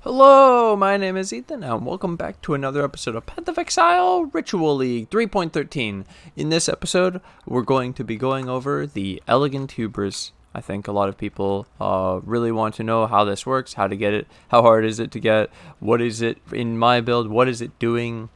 Hello, my name is Ethan, and welcome back to another episode of Path of Exile Ritual League 3.13. In this episode, we're going to be going over the Elegant Hubris. I think a lot of people really want to know how this works, how to get it, how hard is it to get, what is it in my build, what is it doing.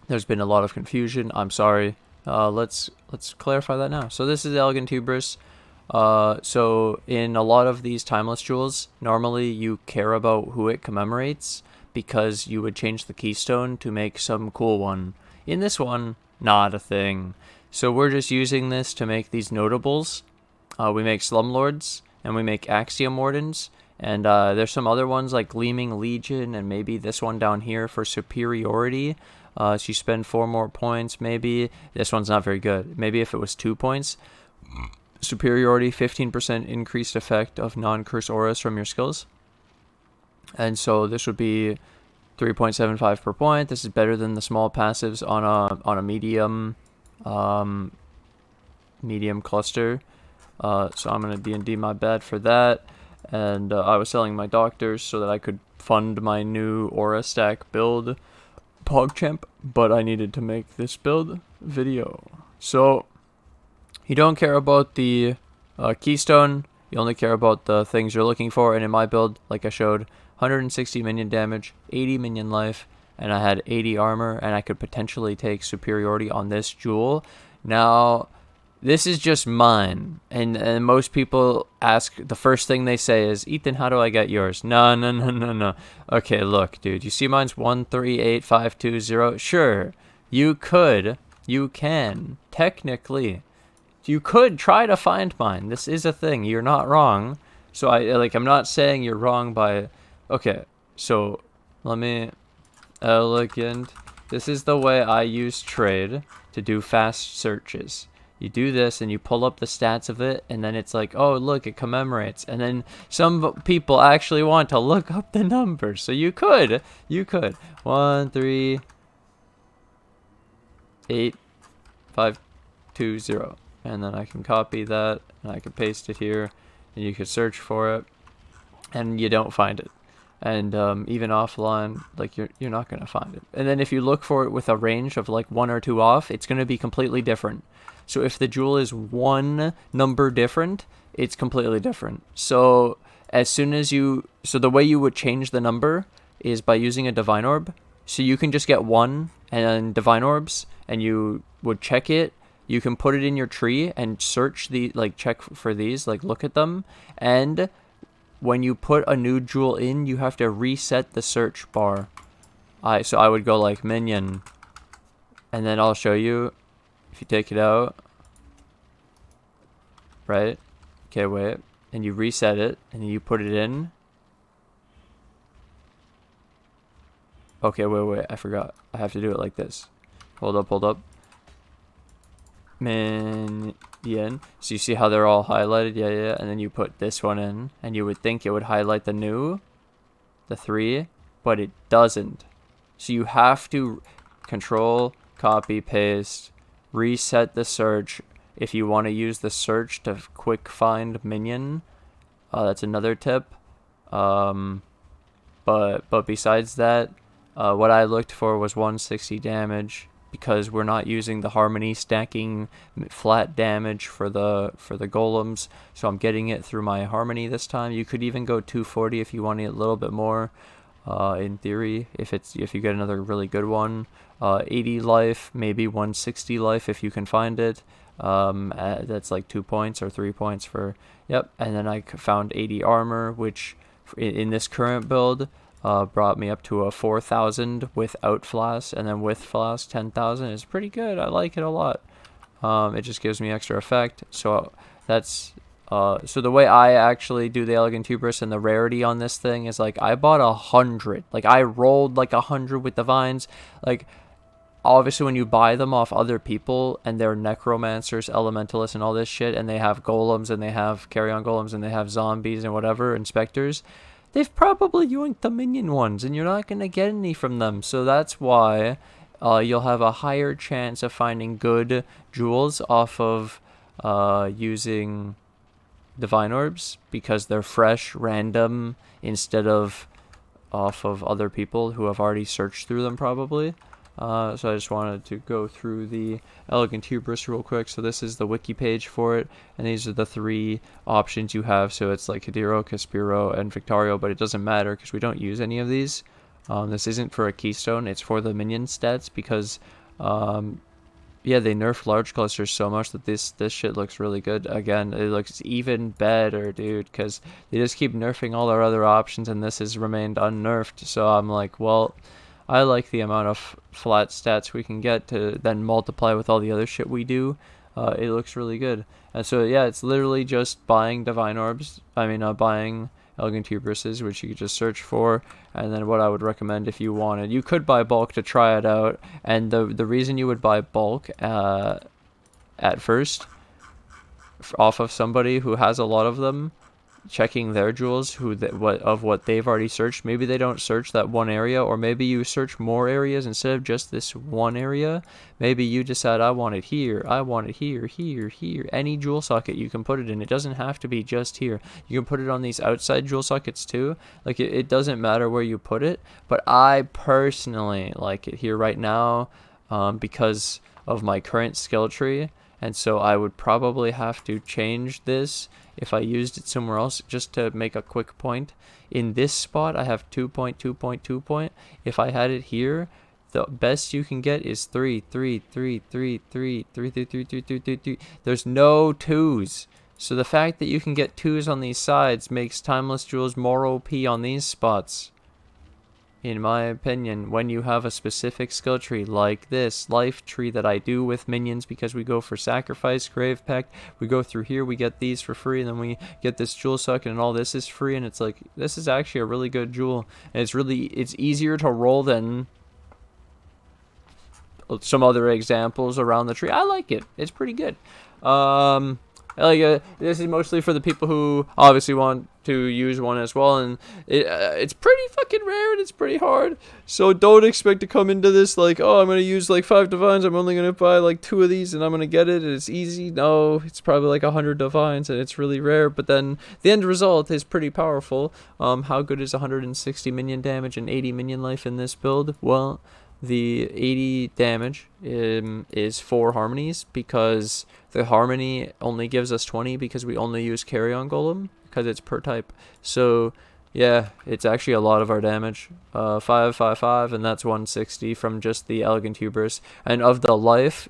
There's been a lot of confusion. I'm sorry. Let's clarify that now. So this is Elegant Hubris. So in a lot of these timeless jewels, normally you care about who it commemorates because you would change the keystone to make some cool one. In this one, not a thing. So we're just using this to make these notables. We make slumlords and we make axiom wardens. And there's some other ones like Gleaming Legion and maybe this one down here for superiority. So you spend 4 more points maybe. This one's not very good. Maybe if it was 2 points. Superiority, 15% increased effect of non-curse auras from your skills. And so this would be 3.75 per point. This is better than the small passives on a medium medium cluster. So I'm going to D&D my bad for that. And I was selling my doctors so that I could fund my new aura stack build PogChamp, but I needed to make this build video. So you don't care about the keystone, you only care about the things you're looking for, and in my build, like I showed, 160 minion damage, 80 minion life, and I had 80 armor, and I could potentially take superiority on this jewel. Now, this is just mine, and most people ask, the first thing they say is, Ethan, how do I get yours? No. Okay, look, dude, you see mine's 138520? Sure, you can, technically. You could try to find mine. This is a thing. You're not wrong. So I'm not saying you're wrong by... Okay, so let me... Elegant. This is the way I use trade to do fast searches. You do this and you pull up the stats of it, and then it's like, oh, look, it commemorates. And then some people actually want to look up the numbers. So you could. 1, 3, 8, 5, 2, 0. And then I can copy that, and I can paste it here, and you can search for it, and you don't find it. And even offline, like you're not gonna find it. And then if you look for it with a range of like 1 or 2 off, it's gonna be completely different. So if the jewel is 1 number different, it's completely different. So as soon as so the way you would change the number is by using a divine orb. So you can just get 1 and divine orbs, and you would check it. You can put it in your tree and search check for these, look at them. And when you put a new jewel in, you have to reset the search bar. So I would go like minion. And then I'll show you if you take it out. Right? Okay, wait. And you reset it and you put it in. Okay, wait. I forgot. I have to do it like this. Hold up. Minion. So you see how they're all highlighted? Yeah. And then you put this one in, and you would think it would highlight the 3, but it doesn't. So you have to control, copy, paste, reset the search if you want to use the search to quick find minion. That's another tip. But besides that, what I looked for was 160 damage. Because we're not using the harmony stacking flat damage for the golems, so I'm getting it through my harmony this time. You could even go 240 if you want it a little bit more. In theory, if you get another really good one, 80 life, maybe 160 life if you can find it. That's like 2 points or 3 points for yep. And then I found 80 armor, which in this current build. Brought me up to a 4,000 without flask, and then with flask 10,000 is pretty good. I like it a lot. It just gives me extra effect. So that's so the way I actually do the Elegant Hubris and the rarity on this thing is like I bought 100. Like I rolled like 100 with divines. Like obviously when you buy them off other people and they're necromancers, elementalists, and all this shit, and they have golems and they have carrion golems and they have zombies and whatever, inspectors. They've probably yoinked the minion ones, and you're not going to get any from them. So that's why you'll have a higher chance of finding good jewels off of using divine orbs, because they're fresh, random, instead of off of other people who have already searched through them probably. So I just wanted to go through the Elegant Hubris real quick. So this is the wiki page for it, and these are the 3 options you have. So it's like Kadiro, Caspiro, and Victario, but it doesn't matter because we don't use any of these. This isn't for a keystone, it's for the minion stats because yeah, they nerfed large clusters so much that this shit looks really good. Again, it looks even better, dude, because they just keep nerfing all our other options, and this has remained unnerfed. So I'm like, well, I like the amount of flat stats we can get to then multiply with all the other shit we do. It looks really good. And so, yeah, it's literally just buying Divine Orbs. I mean, buying Elegant Hubrises, which you could just search for, and then what I would recommend if you wanted, you could buy bulk to try it out. And the reason you would buy bulk at first off of somebody who has a lot of them, checking their jewels, what they've already searched. Maybe they don't search that one area, or maybe you search more areas instead of just this one area. Maybe you decide, I want it here, I want it here, here, here. Any jewel socket you can put it in. It doesn't have to be just here. You can put it on these outside jewel sockets too. Like it doesn't matter where you put it, but I personally like it here right now because of my current skill tree. And so I would probably have to change this if I used it somewhere else. Just to make a quick point, in this spot I have 2.2.2 point. If I had it here, the best you can get is 3, 3, 3, 3, 3, 3, 3, 3, 3, 3, 3, 3. There's no 2s. So the fact that you can get 2s on these sides makes Timeless Jewels more OP on these spots. In my opinion, when you have a specific skill tree like this life tree that I do with minions, because we go for sacrifice, grave pact, we go through here, we get these for free, and then we get this jewel socket, and all this is free, and it's like, this is actually a really good jewel, and it's easier to roll than some other examples around the tree. I like it. It's pretty good. This is mostly for the people who obviously want to use one as well, and it's pretty fucking rare and it's pretty hard. So don't expect to come into this like, oh, I'm gonna use like 5 divines, I'm only gonna buy like 2 of these and I'm gonna get it and it's easy. No, it's probably like 100 divines and it's really rare, but then the end result is pretty powerful. How good is 160 minion damage and 80 minion life in this build? Well, the 80 damage is 4 harmonies, because the harmony only gives us 20 because we only use carrion golem because it's per type. So yeah, it's actually a lot of our damage. 5, 5, 5, and that's 160 from just the Elegant Hubris. And of the life,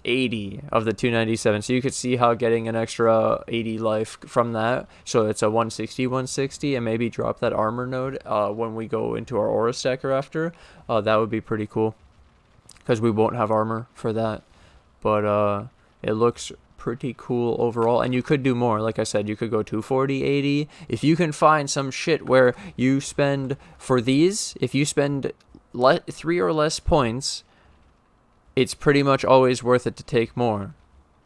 80 of the 297. So you could see how getting an extra 80 life from that, so it's a 160, and maybe drop that armor node when we go into our aura stacker after. That would be pretty cool, because we won't have armor for that. But it looks pretty cool overall, and you could do more. Like I said, you could go 240, 80. If you can find some shit where you spend, for these, if you spend 3 or less points, it's pretty much always worth it to take more.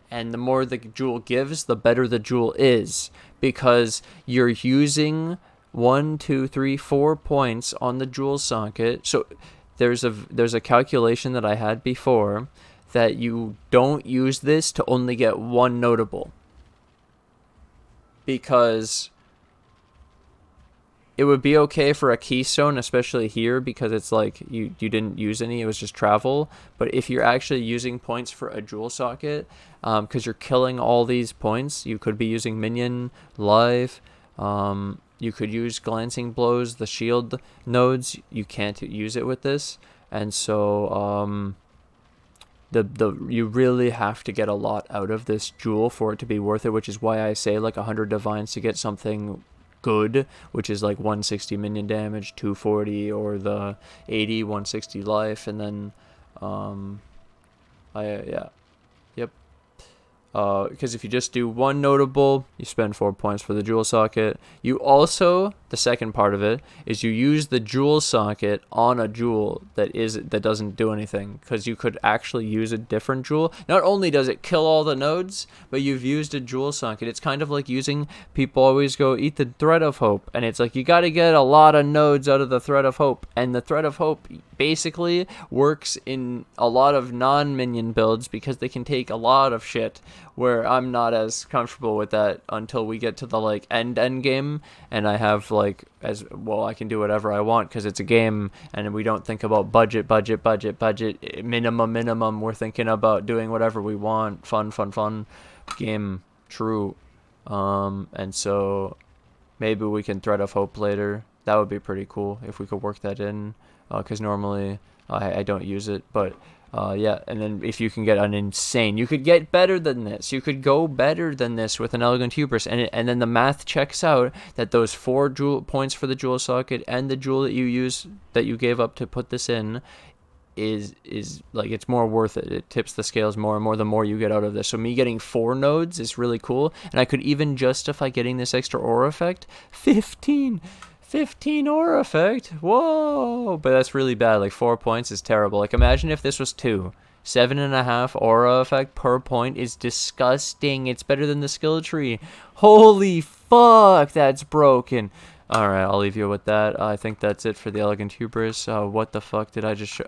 And the more the jewel gives, the better the jewel is, because you're using 1, 2, 3, 4 points on the jewel socket. So there's a calculation that I had before that you don't use this to only get 1 notable, because it would be okay for a keystone, especially here, because it's like you didn't use any, it was just travel. But if you're actually using points for a jewel socket, because you're killing all these points, you could be using minion, life, you could use glancing blows, the shield nodes, you can't use it with this. And so you really have to get a lot out of this jewel for it to be worth it, which is why I say like 100 divines to get something good, which is like 160 minion damage, 240, or the 80, 160 life, and then because if you just do 1 notable, you spend 4 points for the jewel socket. You also, the second part of it is you use the jewel socket on a jewel that doesn't do anything, because you could actually use a different jewel. Not only does it kill all the nodes, but you've used a jewel socket. It's kind of like using, people always go eat the thread of hope, and it's like you got to get a lot of nodes out of the thread of hope, and the thread of hope basically works in a lot of non-minion builds because they can take a lot of shit, where I'm not as comfortable with that until we get to the like end game, and I have like as well I can do whatever I want because it's a game, and we don't think about budget, minimum. We're thinking about doing whatever we want, fun game. True. And so maybe we can Thread of Hope later. That would be pretty cool if we could work that in, because normally I don't use it, but yeah. And then if you can get an insane, you could get better than this. You could go better than this with an Elegant Hubris, and then the math checks out that those 4 jewel points for the jewel socket and the jewel that you gave up to put this in is like, it's more worth it. It tips the scales more and more the more you get out of this. So me getting 4 nodes is really cool, and I could even justify getting this extra aura effect. 15 aura effect. Whoa, but that's really bad. Like 4 points is terrible. Like imagine if this was 2. 7.5 aura effect per point is disgusting. It's better than the skill tree. Holy fuck, that's broken. Alright, I'll leave you with that. I think that's it for the Elegant Hubris. What the fuck did I just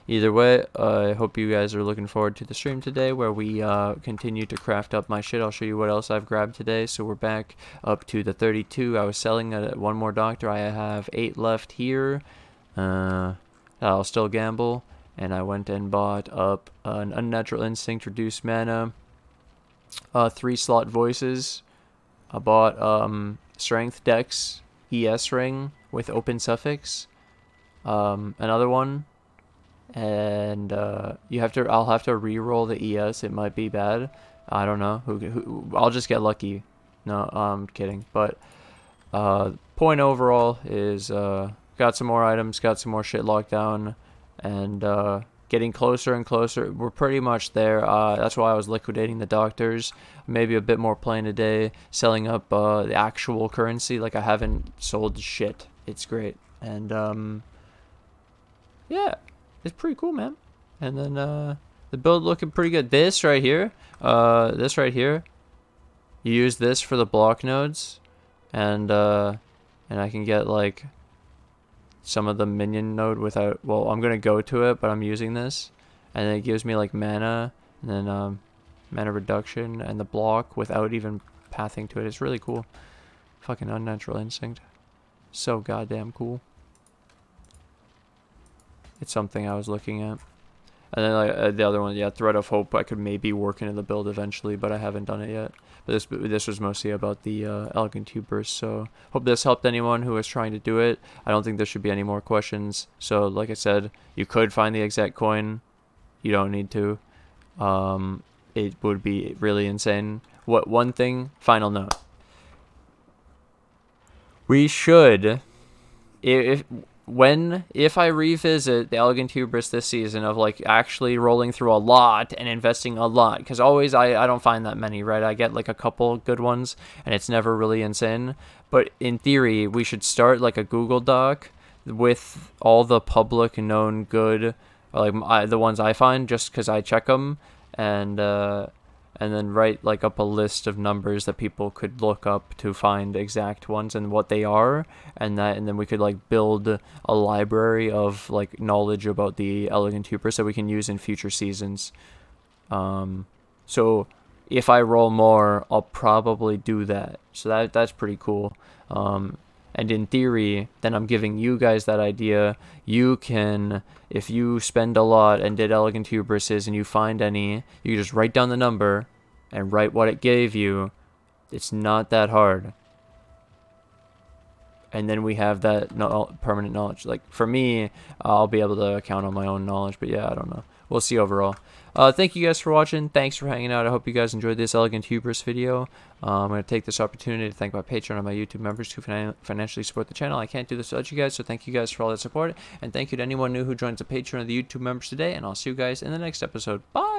either way, I hope you guys are looking forward to the stream today where we continue to craft up my shit. I'll show you what else I've grabbed today. So we're back up to the 32. I was selling one more doctor. I have 8 left here. I'll still gamble. And I went and bought up an Unnatural Instinct, Reduced Mana, 3 slot voices. I bought Strength Dex ES ring with open suffix, another one, and I'll have to re-roll the ES. It might be bad. I don't know. I'll just get lucky. No, I'm kidding. But point overall is got some more items, got some more shit locked down, and getting closer and closer. We're pretty much there. That's why I was liquidating the doctors. Maybe a bit more playing today, selling up the actual currency. Like I haven't sold shit. It's great. And yeah, it's pretty cool, man. And then the build looking pretty good. This right here, you use this for the block nodes, and I can get like some of the minion node without, well, I'm gonna go to it, but I'm using this, and then it gives me like mana, and then mana reduction and the block without even pathing to it. It's really cool. Fucking Unnatural Instinct, so goddamn cool. It's something I was looking at. And then like the other one, yeah, Thread of Hope, I could maybe work into the build eventually, but I haven't done it yet. But this was mostly about the Elegant Hubris, so hope this helped anyone who was trying to do it. I don't think there should be any more questions. So like I said, you could find the exact coin. You don't need to. It would be really insane. One thing, final note. We should, if I revisit the Elegant Hubris this season of like actually rolling through a lot and investing a lot, because always I don't find that many, right? I get like a couple good ones and it's never really insane. But in theory, we should start like a Google Doc with all the public known good, or like the ones I find just because I check them, and then write like up a list of numbers that people could look up to find exact ones and what they are, and then we could like build a library of like knowledge about the Elegant Hubris that we can use in future seasons. So if I roll more, I'll probably do that. So that's pretty cool. And in theory, then I'm giving you guys that idea. You can, if you spend a lot and did Elegant Hubrises and you find any, you can just write down the number and write what it gave you. It's not that hard. And then we have that permanent knowledge. Like for me, I'll be able to count on my own knowledge. But yeah, I don't know. We'll see overall. Thank you guys for watching. Thanks for hanging out. I hope you guys enjoyed this Elegant Hubris video. I'm going to take this opportunity to thank my Patreon and my YouTube members who financially support the channel. I can't do this without you guys, so thank you guys for all that support. And thank you to anyone new who joins the Patreon or the YouTube members today. And I'll see you guys in the next episode. Bye!